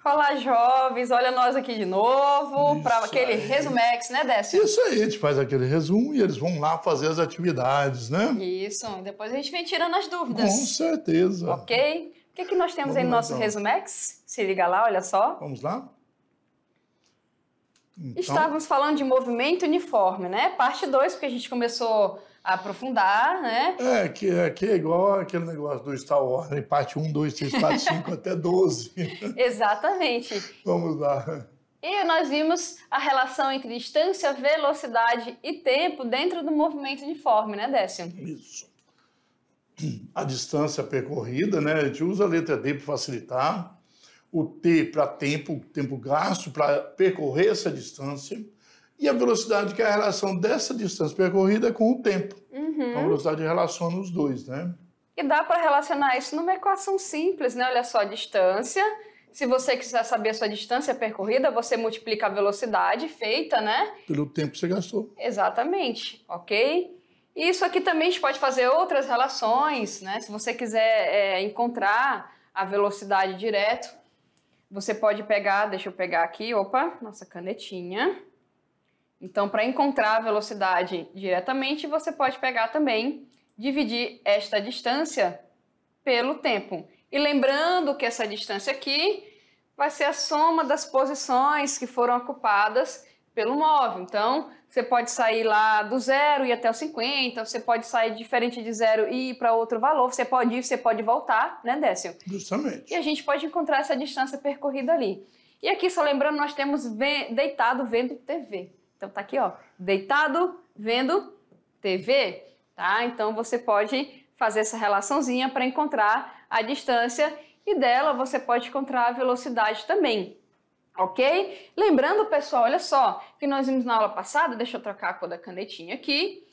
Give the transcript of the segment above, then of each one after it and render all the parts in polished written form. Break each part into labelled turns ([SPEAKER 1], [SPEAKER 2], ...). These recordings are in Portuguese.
[SPEAKER 1] Olá, jovens! Olha nós aqui de novo para aquele
[SPEAKER 2] aí.
[SPEAKER 1] resumex, né, Décio?
[SPEAKER 2] Isso aí, a gente faz aquele resumo e eles vão lá fazer as atividades, né?
[SPEAKER 1] Isso, depois a gente vem tirando as dúvidas.
[SPEAKER 2] Com certeza.
[SPEAKER 1] Ok? O que nós temos aí no
[SPEAKER 2] Vamos lá,
[SPEAKER 1] nosso
[SPEAKER 2] então.
[SPEAKER 1] resumex? Se liga lá, olha só.
[SPEAKER 2] Vamos lá? Então,
[SPEAKER 1] Estávamos falando de movimento uniforme, né? Parte 2, porque a gente começou a aprofundar, né?
[SPEAKER 2] que é igual aquele negócio do Star Wars, né? Parte 1, 2, 3, 4, 5 até 12.
[SPEAKER 1] Exatamente.
[SPEAKER 2] Vamos lá.
[SPEAKER 1] E nós vimos a relação entre distância, velocidade e tempo dentro do movimento uniforme, né, Décio?
[SPEAKER 2] Isso. A distância percorrida, né? A gente usa a letra D para facilitar. O T para tempo gasto para percorrer essa distância. E a velocidade, que é a relação dessa distância percorrida com o tempo. Então, a velocidade relaciona os dois, né?
[SPEAKER 1] E dá para relacionar isso numa equação simples, né? Olha só, distância. Se você quiser saber a sua distância percorrida, você multiplica a velocidade feita, né?
[SPEAKER 2] Pelo tempo que você gastou.
[SPEAKER 1] Exatamente, ok? E isso aqui também a gente pode fazer outras relações, né? Se você quiser encontrar a velocidade direto, você pode pegar, deixa eu pegar aqui, opa, nossa canetinha. Então, para encontrar a velocidade diretamente, você pode pegar também, dividir esta distância pelo tempo. E lembrando que essa distância aqui vai ser a soma das posições que foram ocupadas pelo móvel. Então, você pode sair lá do 0 e ir até o 50, você pode sair diferente de 0 e ir para outro valor, você pode ir, você pode voltar, né, Décio?
[SPEAKER 2] Justamente.
[SPEAKER 1] E a gente pode encontrar essa distância percorrida ali. E aqui, só lembrando, nós temos deitado vendo TV. Então tá aqui, ó, deitado vendo TV, tá? Então você pode fazer essa relaçãozinha para encontrar a distância e dela você pode encontrar a velocidade também, ok? Lembrando, pessoal, olha só, que nós vimos na aula passada, deixa eu trocar a cor da canetinha aqui.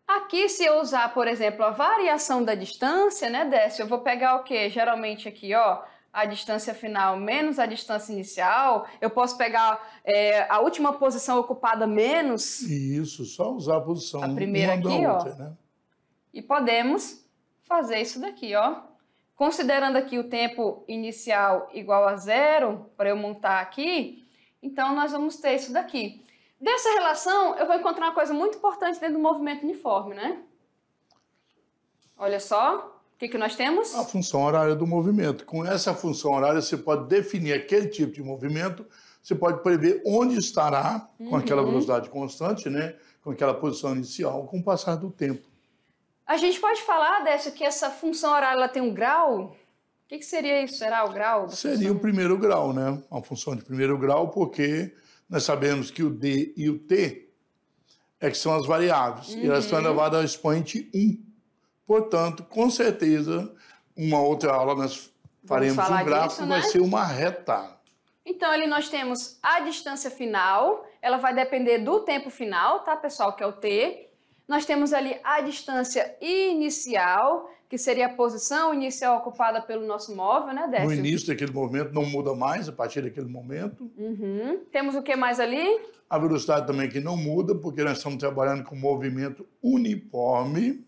[SPEAKER 1] Aqui, se eu usar, por exemplo, a variação da distância, né, Décio, eu vou pegar o quê? Geralmente aqui, ó, a distância final menos a distância inicial, eu posso pegar a última posição ocupada menos...
[SPEAKER 2] Isso, só usar a posição
[SPEAKER 1] a primeira
[SPEAKER 2] uma
[SPEAKER 1] aqui,
[SPEAKER 2] da
[SPEAKER 1] ó.
[SPEAKER 2] outra, né?
[SPEAKER 1] E podemos fazer isso daqui, ó. Considerando aqui o tempo inicial igual a 0, para eu montar aqui, então nós vamos ter isso daqui. Dessa relação, eu vou encontrar uma coisa muito importante dentro do movimento uniforme, né? Olha só. O que nós temos?
[SPEAKER 2] A função horária do movimento. Com essa função horária, você pode definir aquele tipo de movimento, você pode prever onde estará com aquela velocidade constante, né? Com aquela posição inicial, com o passar do tempo.
[SPEAKER 1] A gente pode falar, Décio, que essa função horária ela tem um grau? O que seria isso? Será o grau?
[SPEAKER 2] Seria o primeiro grau, né? Uma função de primeiro grau, porque nós sabemos que o D e o T que são as variáveis. E elas estão elevadas ao expoente 1. Portanto, com certeza, uma outra aula nós faremos um gráfico,
[SPEAKER 1] disso, né?
[SPEAKER 2] Vai ser uma reta.
[SPEAKER 1] Então, ali nós temos a distância final, ela vai depender do tempo final, tá, pessoal, que é o T. Nós temos ali a distância inicial, que seria a posição inicial ocupada pelo nosso móvel, né, Décio?
[SPEAKER 2] No início daquele movimento não muda mais, a partir daquele momento.
[SPEAKER 1] Temos o que mais ali?
[SPEAKER 2] A velocidade também que não muda, porque nós estamos trabalhando com movimento uniforme.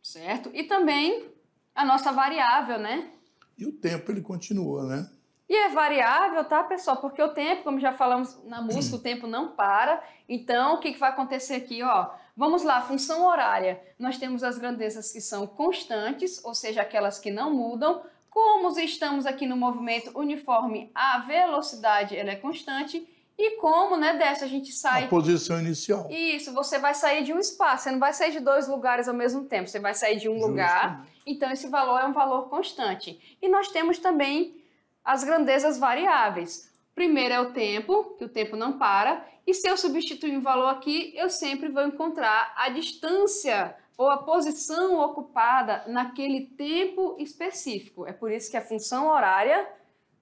[SPEAKER 1] Certo. E também a nossa variável, né?
[SPEAKER 2] E o tempo, ele continua, né?
[SPEAKER 1] E é variável, tá, pessoal? Porque o tempo, como já falamos na música, o tempo não para. Então, o que vai acontecer aqui, ó? Vamos lá, função horária. Nós temos as grandezas que são constantes, ou seja, aquelas que não mudam. Como estamos aqui no movimento uniforme, a velocidade ela é constante. E como, né, dessa a gente sai...
[SPEAKER 2] A posição inicial.
[SPEAKER 1] Isso, você vai sair de um espaço, você não vai sair de dois lugares ao mesmo tempo, você vai sair de um lugar, então esse valor é um valor constante. E nós temos também as grandezas variáveis. Primeiro é o tempo, que o tempo não para, e se eu substituir um valor aqui, eu sempre vou encontrar a distância ou a posição ocupada naquele tempo específico. É por isso que a função horária...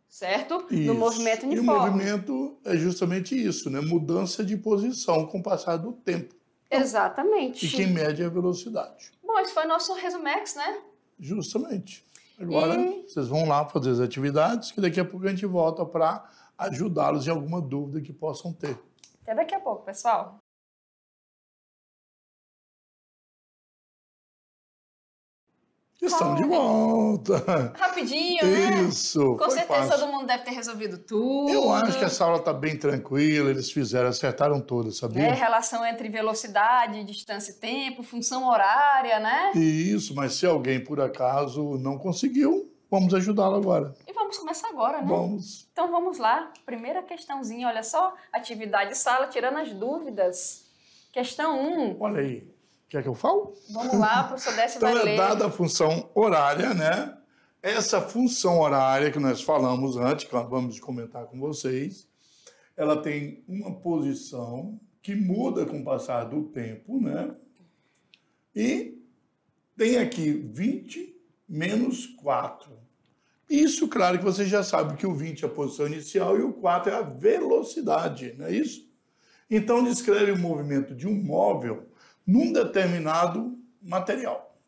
[SPEAKER 1] certo?
[SPEAKER 2] Isso.
[SPEAKER 1] No movimento uniforme.
[SPEAKER 2] E o movimento é justamente isso, né? Mudança de posição com o passar do tempo.
[SPEAKER 1] Exatamente.
[SPEAKER 2] E que mede a velocidade.
[SPEAKER 1] Bom, esse foi nosso resumex, né?
[SPEAKER 2] Justamente. Agora, vocês vão lá fazer as atividades, que daqui a pouco a gente volta para ajudá-los em alguma dúvida que possam ter.
[SPEAKER 1] Até daqui a pouco, pessoal.
[SPEAKER 2] Estamos de volta.
[SPEAKER 1] Rapidinho, né?
[SPEAKER 2] Isso.
[SPEAKER 1] Com certeza
[SPEAKER 2] fácil.
[SPEAKER 1] todo mundo deve ter resolvido tudo.
[SPEAKER 2] Eu acho que essa aula está bem tranquila, eles acertaram todas, sabia?
[SPEAKER 1] Relação entre velocidade, distância e tempo, função horária, né?
[SPEAKER 2] Isso, mas se alguém por acaso não conseguiu, vamos ajudá-lo agora.
[SPEAKER 1] E vamos começar agora, né?
[SPEAKER 2] Vamos.
[SPEAKER 1] Então vamos lá. Primeira questãozinha, olha só. Atividade sala, tirando as dúvidas. Questão 1.
[SPEAKER 2] Olha aí. Quer que eu fale?
[SPEAKER 1] Vamos lá, o professor Décio
[SPEAKER 2] Então
[SPEAKER 1] vai
[SPEAKER 2] é
[SPEAKER 1] ler.
[SPEAKER 2] dada a função horária, né? Essa função horária que nós falamos antes, que nós vamos comentar com vocês, ela tem uma posição que muda com o passar do tempo, né? E tem aqui 20 menos 4. Isso, claro que você já sabe que o 20 é a posição inicial e o 4 é a velocidade, não é isso? Então, descreve o movimento de um móvel num determinado material.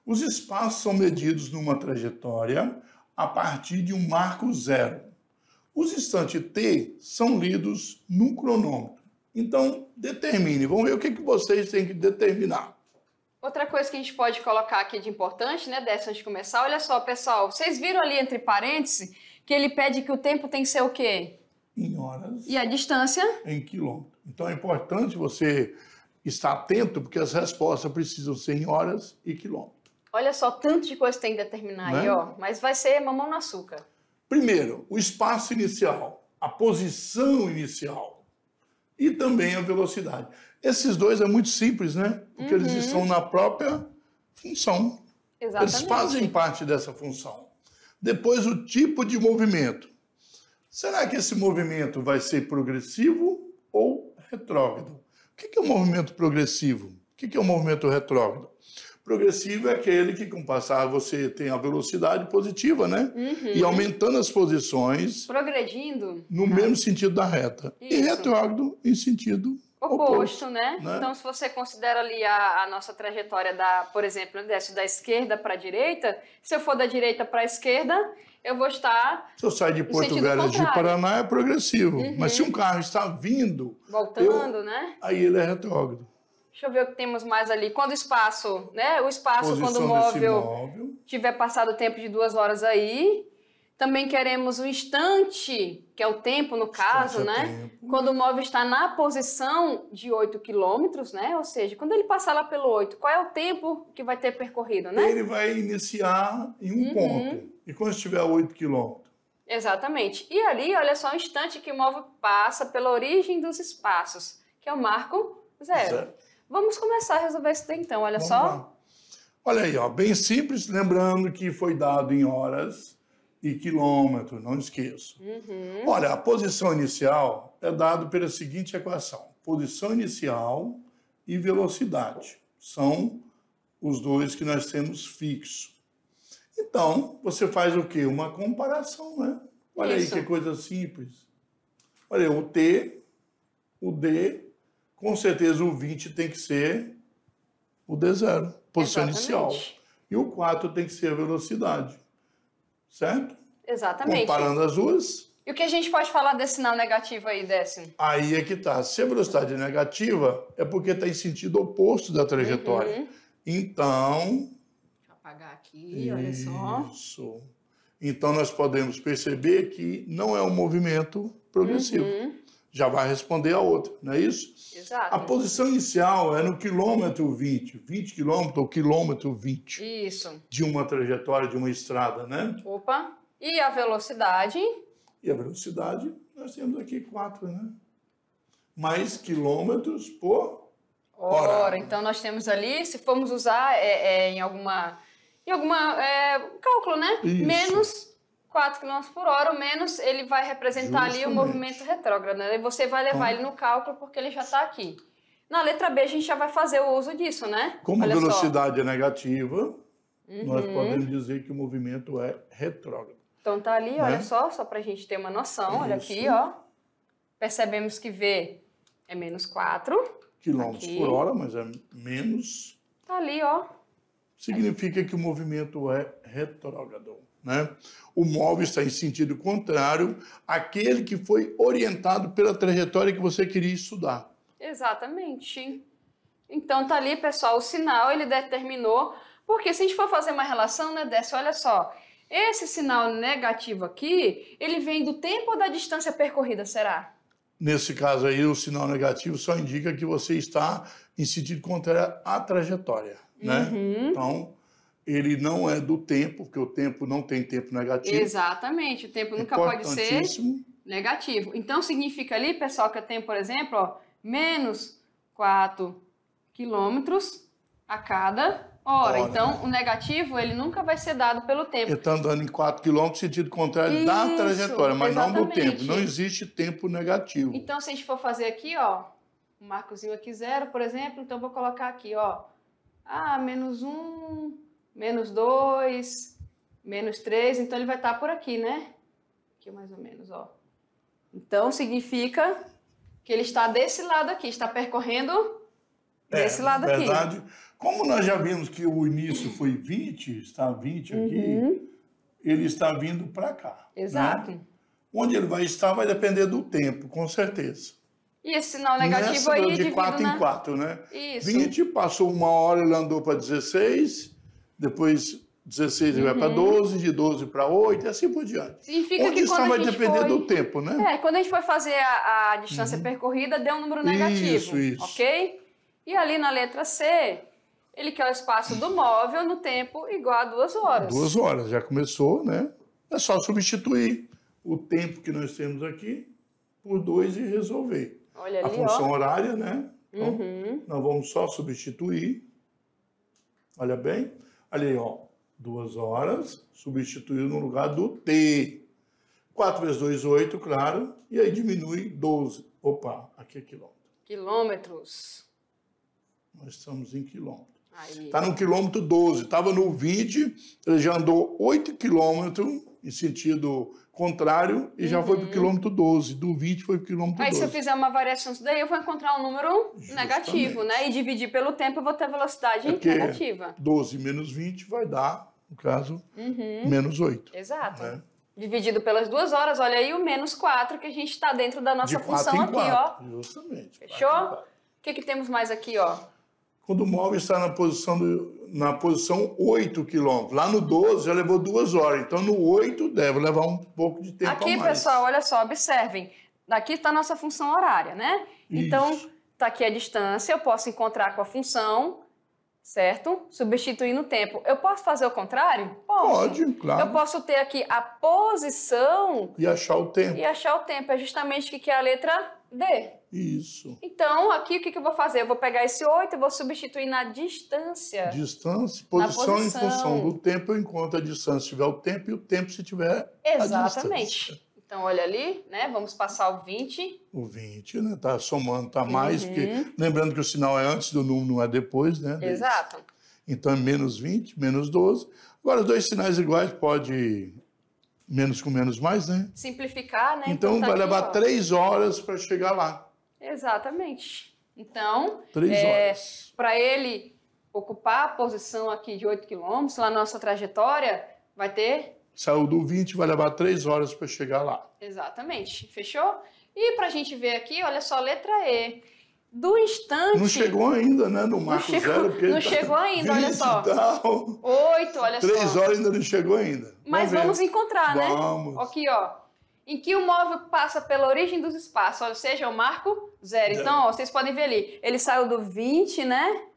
[SPEAKER 2] Os espaços são medidos numa trajetória a partir de um marco zero. Os instantes t são lidos num cronômetro. Então, determine. Vamos ver o que vocês têm que determinar.
[SPEAKER 1] Outra coisa que a gente pode colocar aqui de importante, né, Décio, antes de começar, olha só, pessoal, vocês viram ali entre parênteses que ele pede que o tempo tem que ser o quê?
[SPEAKER 2] Em horas.
[SPEAKER 1] E a distância?
[SPEAKER 2] Em quilômetros. Então, é importante você estar atento, porque as respostas precisam ser em horas e quilômetros.
[SPEAKER 1] Olha só, tanto de coisa que tem que determinar aí, ó. Mas vai ser mamão no açúcar.
[SPEAKER 2] Primeiro, o espaço inicial, a posição inicial e também a velocidade. Esses dois é muito simples, né? Porque eles estão na própria função.
[SPEAKER 1] Exatamente.
[SPEAKER 2] Eles fazem parte dessa função. Depois, o tipo de movimento. Será que esse movimento vai ser progressivo ou retrógrado? O que é um movimento progressivo? O que é um movimento retrógrado? Progressivo é aquele que, com o passar, você tem a velocidade positiva, né? E aumentando as posições.
[SPEAKER 1] Progredindo.
[SPEAKER 2] No mesmo sentido da reta.
[SPEAKER 1] Isso.
[SPEAKER 2] E retrógrado em sentido
[SPEAKER 1] oposto, né?
[SPEAKER 2] né?
[SPEAKER 1] Então, se você considera ali a nossa trajetória, por exemplo, da esquerda para a direita, se eu for da direita para a esquerda, eu vou estar...
[SPEAKER 2] Se eu sair de Porto Velho de Paraná, é progressivo. Mas se um carro está vindo...
[SPEAKER 1] Voltando, né?
[SPEAKER 2] Aí ele é retrógrado.
[SPEAKER 1] Deixa eu ver o que temos mais ali. Quando o espaço, né? O espaço,
[SPEAKER 2] Posição
[SPEAKER 1] quando o móvel tiver passado o tempo de 2 horas aí. Também queremos o instante, que é o tempo no caso, né?
[SPEAKER 2] Tempo.
[SPEAKER 1] Quando o móvel está na posição de 8 quilômetros, né? Ou seja, quando ele passar lá pelo 8, qual é o tempo que vai ter percorrido, né?
[SPEAKER 2] Ele vai iniciar em um ponto. E quando estiver a 8 quilômetros?
[SPEAKER 1] Exatamente. E ali, olha só, o instante que o móvel passa pela origem dos espaços, que é o marco zero. Vamos começar a resolver isso daí, então, olha só.
[SPEAKER 2] Lá. Olha aí, ó, bem simples, lembrando que foi dado em horas e quilômetros, não esqueça. Olha, a posição inicial é dada pela seguinte equação. Posição inicial e velocidade. São os dois que nós temos fixos. Então, você faz o quê? Uma comparação, né? Olha
[SPEAKER 1] Isso.
[SPEAKER 2] aí que coisa simples. Olha aí, o T, o D, com certeza o 20 tem que ser o D0, posição inicial. E o 4 tem que ser a velocidade. Certo?
[SPEAKER 1] Exatamente.
[SPEAKER 2] Comparando as duas.
[SPEAKER 1] E o que a gente pode falar desse sinal negativo aí, Décio?
[SPEAKER 2] Aí é que tá. Se a velocidade é negativa, é porque está em sentido oposto da trajetória. Então...
[SPEAKER 1] Deixa eu apagar aqui, olha só.
[SPEAKER 2] Isso. Então, nós podemos perceber que não é um movimento progressivo. Já vai responder a outra, não é isso?
[SPEAKER 1] Exato.
[SPEAKER 2] A posição inicial é no quilômetro 20. 20 quilômetros ou quilômetro 20.
[SPEAKER 1] Isso.
[SPEAKER 2] De uma trajetória, de uma estrada, né?
[SPEAKER 1] Opa. E a velocidade?
[SPEAKER 2] E a velocidade, nós temos aqui 4, né? Mais quilômetros por hora.
[SPEAKER 1] Então, nós temos ali, se formos usar em alguma cálculo, né?
[SPEAKER 2] Isso.
[SPEAKER 1] Menos 4 km por hora, ou menos ele vai representar ali o movimento retrógrado, né? E você vai levar ele no cálculo porque ele já está aqui. Na letra B, a gente já vai fazer o uso disso, né?
[SPEAKER 2] Como a velocidade é negativa, nós podemos dizer que o movimento é retrógrado.
[SPEAKER 1] Então tá ali,
[SPEAKER 2] né?
[SPEAKER 1] olha só pra gente ter uma noção, olha aqui, ó. Percebemos que V é menos 4.
[SPEAKER 2] Quilômetros por hora, mas é menos.
[SPEAKER 1] Tá ali, ó.
[SPEAKER 2] Significa que o movimento é retrógrado, né? O móvel está em sentido contrário àquele que foi orientado pela trajetória que você queria estudar.
[SPEAKER 1] Exatamente. Então tá ali, pessoal, o sinal ele determinou Porque se a gente for fazer uma relação, né, Décio, olha só, esse sinal negativo aqui, ele vem do tempo ou da distância percorrida, será?
[SPEAKER 2] Nesse caso aí, o sinal negativo só indica que você está em sentido contrário à trajetória, né? Então, ele não é do tempo, porque o tempo não tem tempo negativo.
[SPEAKER 1] Exatamente, o tempo nunca pode ser negativo. Então, significa ali, pessoal, que eu tenho, por exemplo, ó, menos 4 quilômetros a cada hora. Então, o negativo, ele nunca vai ser dado pelo tempo.
[SPEAKER 2] Ele está andando em 4 quilômetros, sentido contrário da trajetória, mas não do tempo. Não existe tempo negativo.
[SPEAKER 1] Então, se a gente for fazer aqui, ó, um marcozinho aqui 0, por exemplo, então vou colocar aqui, ó, menos 1, menos 2, menos 3, então ele vai estar por aqui, né? Aqui mais ou menos, ó. Então, significa que ele está desse lado aqui, está percorrendo desse lado aqui.
[SPEAKER 2] Verdade. Como nós já vimos que o início foi 20, está 20 aqui, ele está vindo para cá.
[SPEAKER 1] Exato.
[SPEAKER 2] Né? Onde ele vai estar vai depender do tempo, com certeza.
[SPEAKER 1] E esse sinal negativo aí
[SPEAKER 2] de 4 em 4, né?
[SPEAKER 1] Isso.
[SPEAKER 2] 20, passou 1 hora, ele andou para 16, depois 16 ele vai para 12, de 12 para 8 e assim por diante.
[SPEAKER 1] Significa
[SPEAKER 2] onde
[SPEAKER 1] que
[SPEAKER 2] está vai depender do tempo, né?
[SPEAKER 1] Quando a gente foi fazer a distância percorrida, deu um número negativo.
[SPEAKER 2] Isso.
[SPEAKER 1] Ok? E ali na letra C, ele quer o espaço do móvel no tempo igual a 2 horas.
[SPEAKER 2] 2 horas, já começou, né? É só substituir o tempo que nós temos aqui por 2 e resolver.
[SPEAKER 1] Olha ali,
[SPEAKER 2] a função horária, né? Então, nós vamos só substituir. Olha bem. Ali, ó, 2 horas, substituiu no lugar do T. 4 vezes 2, 8, claro. E aí diminui 12. Opa, aqui é quilômetro.
[SPEAKER 1] Quilômetros.
[SPEAKER 2] Nós estamos em quilômetro.
[SPEAKER 1] Está
[SPEAKER 2] no quilômetro 12. Estava no 20, ele já andou 8 quilômetros em sentido contrário e já foi para o quilômetro 12. Do 20 foi para o quilômetro 12.
[SPEAKER 1] Aí se eu fizer uma variação disso daí, eu vou encontrar um número negativo, né? E dividir pelo tempo, eu vou ter velocidade negativa.
[SPEAKER 2] 12 menos 20 vai dar, no caso, menos 8.
[SPEAKER 1] Exato.
[SPEAKER 2] Né?
[SPEAKER 1] Dividido pelas 2 horas, olha aí o menos 4, que a gente está dentro da nossa função aqui, ó.
[SPEAKER 2] Justamente.
[SPEAKER 1] Fechou? O que temos mais aqui, ó?
[SPEAKER 2] Quando o móvel está na posição 8 quilômetros. Lá no 12 já levou 2 horas. Então, no 8 deve levar um pouco de tempo
[SPEAKER 1] aqui,
[SPEAKER 2] a mais. Aqui,
[SPEAKER 1] pessoal, olha só, observem. Daqui está a nossa função horária, né?
[SPEAKER 2] Isso.
[SPEAKER 1] Então, está aqui a distância, eu posso encontrar com a função, certo? Substituindo o tempo. Eu posso fazer o contrário? Posso.
[SPEAKER 2] Pode, claro.
[SPEAKER 1] Eu posso ter aqui a posição...
[SPEAKER 2] E achar o tempo.
[SPEAKER 1] É justamente o que é a letra D.
[SPEAKER 2] Isso.
[SPEAKER 1] Então, aqui o que eu vou fazer? Eu vou pegar esse 8 e vou substituir na distância.
[SPEAKER 2] Distância, posição em função do tempo, eu encontro a distância se tiver o tempo e o tempo se tiver a distância.
[SPEAKER 1] Exatamente. Então, olha ali, né? Vamos passar o 20.
[SPEAKER 2] O 20, né? Tá somando, tá mais, porque lembrando que o sinal é antes do número, não é depois, né?
[SPEAKER 1] Exato.
[SPEAKER 2] Então, é menos 20, menos 12. Agora, os 2 sinais iguais pode menos com menos mais, né?
[SPEAKER 1] Simplificar, né?
[SPEAKER 2] Então, vai levar 3 horas para chegar lá.
[SPEAKER 1] Exatamente. Então,
[SPEAKER 2] 3 horas.
[SPEAKER 1] Para ele ocupar a posição aqui de 8 quilômetros, lá na nossa trajetória, vai ter...
[SPEAKER 2] Saiu do 20, vai levar 3 horas para chegar lá.
[SPEAKER 1] Exatamente. Fechou? E para a gente ver aqui, olha só, letra E. Do instante...
[SPEAKER 2] Não chegou ainda, né? No marco zero.
[SPEAKER 1] Não chegou ainda, olha só. 8, olha só.
[SPEAKER 2] 3 horas ainda não chegou ainda.
[SPEAKER 1] Mas vamos encontrar, né?
[SPEAKER 2] Vamos.
[SPEAKER 1] Aqui, ó. Em que o móvel passa pela origem dos espaços, ou seja, o marco 0. Então, ó, vocês podem ver ali, ele saiu do 20, né?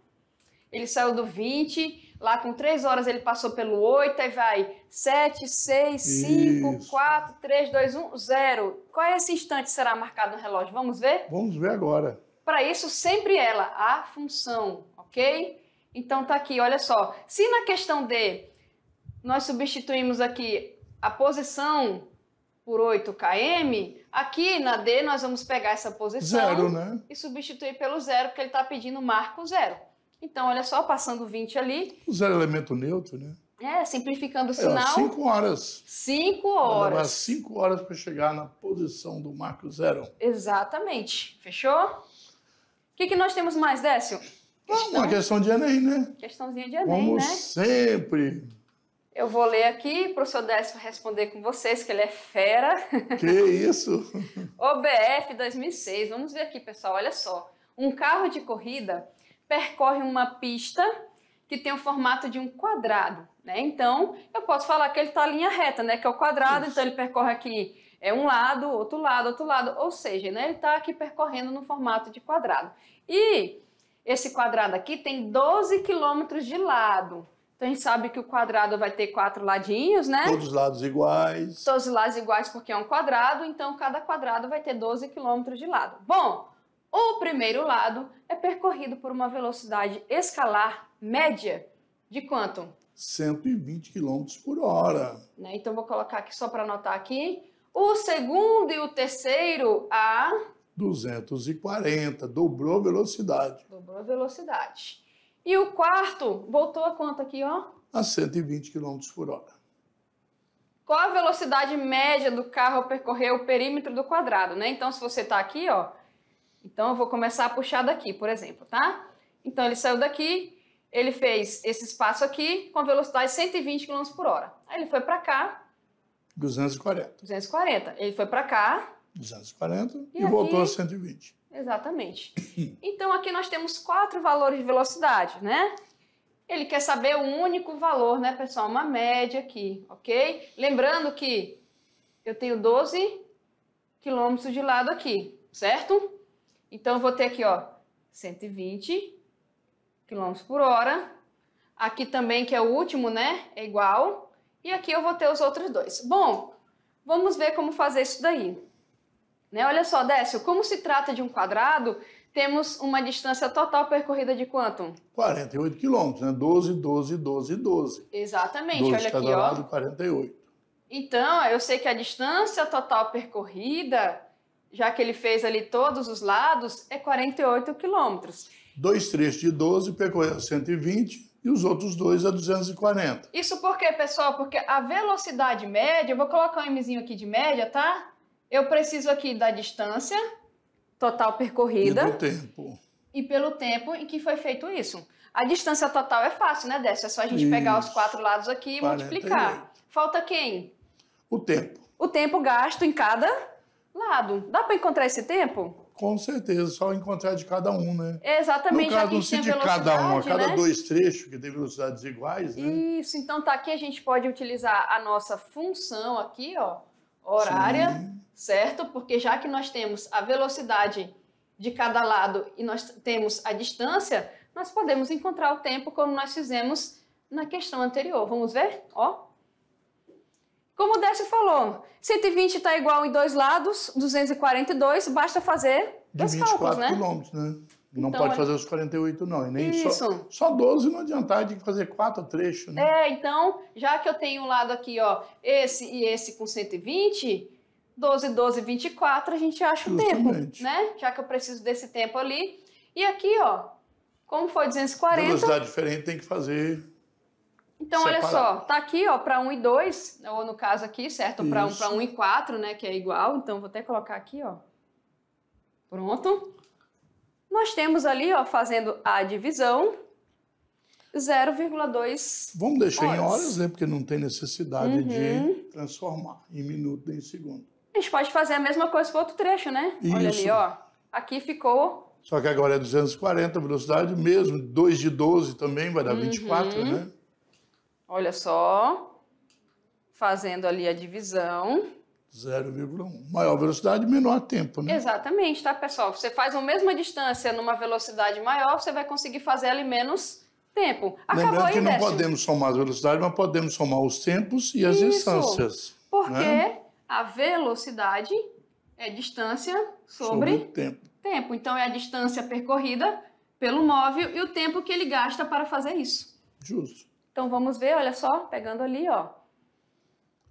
[SPEAKER 1] Ele saiu do 20, lá com 3 horas ele passou pelo 8, aí vai 7, 6, 5, 4, 3, 2, 1, 0. Qual é esse instante que será marcado no relógio? Vamos ver?
[SPEAKER 2] Vamos ver agora.
[SPEAKER 1] Para isso, sempre ela, a função, ok? Então, tá aqui, olha só. Se na questão D, nós substituímos aqui a posição por 8 km, aqui na D nós vamos pegar essa posição
[SPEAKER 2] 0, né?
[SPEAKER 1] E substituir pelo 0, porque ele está pedindo marco 0. Então, olha só, passando 20 ali.
[SPEAKER 2] O 0 é elemento neutro, né?
[SPEAKER 1] Simplificando o sinal.
[SPEAKER 2] 5 horas.
[SPEAKER 1] 5 horas.
[SPEAKER 2] Vai levar 5 horas para chegar na posição do marco 0.
[SPEAKER 1] Exatamente. Fechou? O que nós temos mais, Décio?
[SPEAKER 2] Uma questão de Enem, né?
[SPEAKER 1] Questãozinha de Enem,
[SPEAKER 2] como
[SPEAKER 1] né?
[SPEAKER 2] Sempre.
[SPEAKER 1] Eu vou ler aqui para o professor Décio responder com vocês, que ele é fera.
[SPEAKER 2] Que isso?
[SPEAKER 1] OBF 2006. Vamos ver aqui, pessoal. Olha só. Um carro de corrida percorre uma pista que que tem o formato de um quadrado, né? Então, eu posso falar que ele está em linha reta, né? Que é o quadrado, então ele percorre aqui um lado, outro lado, ou seja, né? Ele está aqui percorrendo no formato de quadrado. E esse quadrado aqui tem 12 quilômetros de lado. Então, a gente sabe que o quadrado vai ter 4 ladinhos, né?
[SPEAKER 2] Todos os lados iguais.
[SPEAKER 1] Todos os lados iguais porque é um quadrado, então cada quadrado vai ter 12 quilômetros de lado. Bom, o primeiro lado é percorrido por uma velocidade escalar média de quanto?
[SPEAKER 2] 120 km por hora.
[SPEAKER 1] Né? Então, vou colocar aqui só para anotar aqui. O segundo e o terceiro a...
[SPEAKER 2] 240, dobrou a velocidade.
[SPEAKER 1] Dobrou a velocidade. E o quarto, voltou a quanto aqui, ó?
[SPEAKER 2] A 120 km por hora.
[SPEAKER 1] Qual a velocidade média do carro ao percorrer o perímetro do quadrado, né? Então, se você está aqui, ó, então eu vou começar a puxar daqui, por exemplo, tá? Então, ele saiu daqui, ele fez esse espaço aqui com a velocidade 120 km por hora. Aí ele foi para cá.
[SPEAKER 2] 240.
[SPEAKER 1] 240. Ele foi para cá.
[SPEAKER 2] 240 e
[SPEAKER 1] aqui,
[SPEAKER 2] voltou a 120.
[SPEAKER 1] Exatamente. Então, aqui nós temos 4 valores de velocidade, né? Ele quer saber um único valor, né, pessoal? Uma média aqui, ok? Lembrando que eu tenho 12 quilômetros de lado aqui, certo? Então, eu vou ter aqui, ó, 120 quilômetros por hora. Aqui também, que é o último, né, é igual. E aqui eu vou ter os outros dois. Bom, vamos ver como fazer isso daí. Né? Olha só, Décio, como se trata de um quadrado, temos uma distância total percorrida de quanto?
[SPEAKER 2] 48 quilômetros, né? 12, 12, 12, 12.
[SPEAKER 1] Exatamente,
[SPEAKER 2] 12
[SPEAKER 1] olha
[SPEAKER 2] de cada
[SPEAKER 1] aqui,
[SPEAKER 2] lado,
[SPEAKER 1] ó.
[SPEAKER 2] 48.
[SPEAKER 1] Então, eu sei que a distância total percorrida, já que ele fez ali todos os lados, é 48 quilômetros.
[SPEAKER 2] 2 trechos de 12 percorreu 120 e os outros 2 a 240.
[SPEAKER 1] Isso por quê, pessoal? Porque a velocidade média, eu vou colocar um Mzinho aqui de média, tá? Eu preciso aqui da distância total percorrida.
[SPEAKER 2] E do tempo.
[SPEAKER 1] E pelo tempo em que foi feito isso. A distância total é fácil, né, Décio? É só a gente pegar os 4 lados aqui e
[SPEAKER 2] 48.
[SPEAKER 1] multiplicar. Falta quem?
[SPEAKER 2] O tempo.
[SPEAKER 1] O tempo gasto em cada lado. Dá para encontrar esse tempo?
[SPEAKER 2] Com certeza, só encontrar de cada um, né?
[SPEAKER 1] Exatamente,
[SPEAKER 2] no
[SPEAKER 1] já
[SPEAKER 2] caso,
[SPEAKER 1] que a
[SPEAKER 2] não
[SPEAKER 1] gente
[SPEAKER 2] se
[SPEAKER 1] tem
[SPEAKER 2] de
[SPEAKER 1] velocidade,
[SPEAKER 2] cada um, a cada
[SPEAKER 1] né?
[SPEAKER 2] 2 trechos, que tem velocidades iguais, né?
[SPEAKER 1] Isso, então tá aqui, a gente pode utilizar a nossa função aqui, ó, horária,
[SPEAKER 2] Sim.
[SPEAKER 1] certo? Porque já que nós temos a velocidade de cada lado e nós temos a distância, nós podemos encontrar o tempo como nós fizemos na questão anterior. Vamos ver? Ó. Como o Décio falou, 120 está igual em 2 lados, 242, basta fazer
[SPEAKER 2] De
[SPEAKER 1] os
[SPEAKER 2] 24
[SPEAKER 1] cálculos, né?
[SPEAKER 2] quilômetros, né? Não
[SPEAKER 1] Então,
[SPEAKER 2] pode fazer os 48, não. E nem
[SPEAKER 1] Isso.
[SPEAKER 2] só 12 não adiantar de fazer 4 trechos, né?
[SPEAKER 1] Então, já que eu tenho um lado aqui, ó, esse e esse com 120, 12, 12, 24, a gente acha o tempo, né? Já que eu preciso desse tempo ali. E aqui, ó, como foi 240...
[SPEAKER 2] Velocidade diferente tem que fazer...
[SPEAKER 1] Então,
[SPEAKER 2] separado.
[SPEAKER 1] olha só, tá aqui, ó, para 1 e 2, ou no caso aqui, certo? Para 1 e 4, né, que é igual. Então, vou até colocar aqui, ó. Pronto. Nós temos ali, ó, fazendo a divisão, 0,2
[SPEAKER 2] Vamos deixar
[SPEAKER 1] horas.
[SPEAKER 2] em horas, né? Porque não tem necessidade de transformar em minuto nem em segundo.
[SPEAKER 1] A gente pode fazer a mesma coisa para outro trecho, né?
[SPEAKER 2] Isso.
[SPEAKER 1] Olha ali, ó. Aqui ficou...
[SPEAKER 2] Só que agora é 240 a velocidade mesmo. 2 de 12 também vai dar 24, né?
[SPEAKER 1] Olha só. Fazendo ali a divisão.
[SPEAKER 2] 0,1. Maior velocidade, menor tempo, né?
[SPEAKER 1] Exatamente, tá, pessoal? Você faz a mesma distância numa velocidade maior, você vai conseguir fazer ela em menos tempo. Acabou.
[SPEAKER 2] Lembrando
[SPEAKER 1] aí,
[SPEAKER 2] que não
[SPEAKER 1] Décio.
[SPEAKER 2] podemos somar as velocidades, mas podemos somar os tempos e as
[SPEAKER 1] Isso.
[SPEAKER 2] distâncias.
[SPEAKER 1] Porque
[SPEAKER 2] né?
[SPEAKER 1] a velocidade é distância sobre
[SPEAKER 2] tempo.
[SPEAKER 1] tempo. Então, é a distância percorrida pelo móvel e o tempo que ele gasta para fazer isso.
[SPEAKER 2] Justo.
[SPEAKER 1] Então, vamos ver, olha só, pegando ali, ó.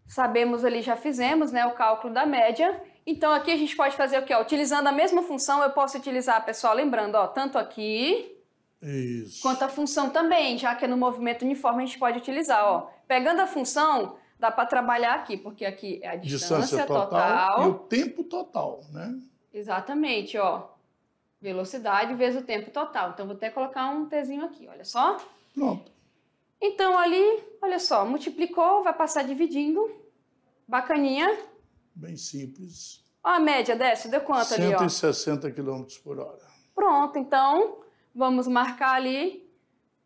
[SPEAKER 1] Sabemos ali, já fizemos, né, o cálculo da média. Então, aqui a gente pode fazer o quê? Ó, utilizando a mesma função, eu posso utilizar, pessoal, lembrando, ó, tanto aqui
[SPEAKER 2] Isso.
[SPEAKER 1] quanto a função também, já que é no movimento uniforme a gente pode utilizar, ó. Pegando a função, dá para trabalhar aqui, porque aqui é a distância total
[SPEAKER 2] e o tempo total, né?
[SPEAKER 1] Exatamente, ó. Velocidade vezes o tempo total. Então, vou até colocar um Tzinho aqui, olha só.
[SPEAKER 2] Pronto.
[SPEAKER 1] Então, ali, olha só, multiplicou, vai passar dividindo. Bacaninha.
[SPEAKER 2] Bem simples.
[SPEAKER 1] Ó, a média, Décio, deu quanto ali, ó?
[SPEAKER 2] 160 km por hora.
[SPEAKER 1] Pronto, então, vamos marcar ali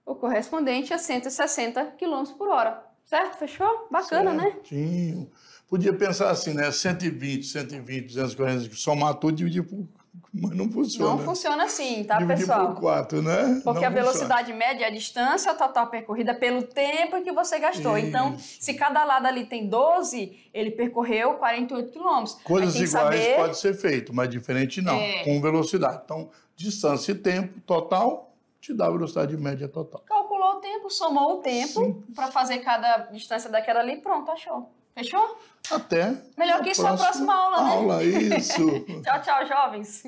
[SPEAKER 1] o correspondente a 160 km por hora. Certo? Fechou? Bacana,
[SPEAKER 2] certinho, né? Podia pensar assim, né? 120, 240, somar tudo e dividir por... Mas não funciona.
[SPEAKER 1] Não funciona assim, tá,
[SPEAKER 2] dividir
[SPEAKER 1] pessoal?
[SPEAKER 2] Por 4, né?
[SPEAKER 1] Porque
[SPEAKER 2] não
[SPEAKER 1] a velocidade média é a distância total percorrida pelo tempo que você gastou.
[SPEAKER 2] Isso.
[SPEAKER 1] Então, se cada lado ali tem 12, ele percorreu 48 km.
[SPEAKER 2] Coisas iguais pode ser feito, mas diferente não, com velocidade. Então, distância e tempo total te dá a velocidade média total.
[SPEAKER 1] Calculou o tempo, somou o tempo para fazer cada distância daquela ali, pronto, achou. Fechou?
[SPEAKER 2] Até
[SPEAKER 1] Melhor que isso, a próxima aula, né?
[SPEAKER 2] Isso.
[SPEAKER 1] Tchau, tchau, jovens.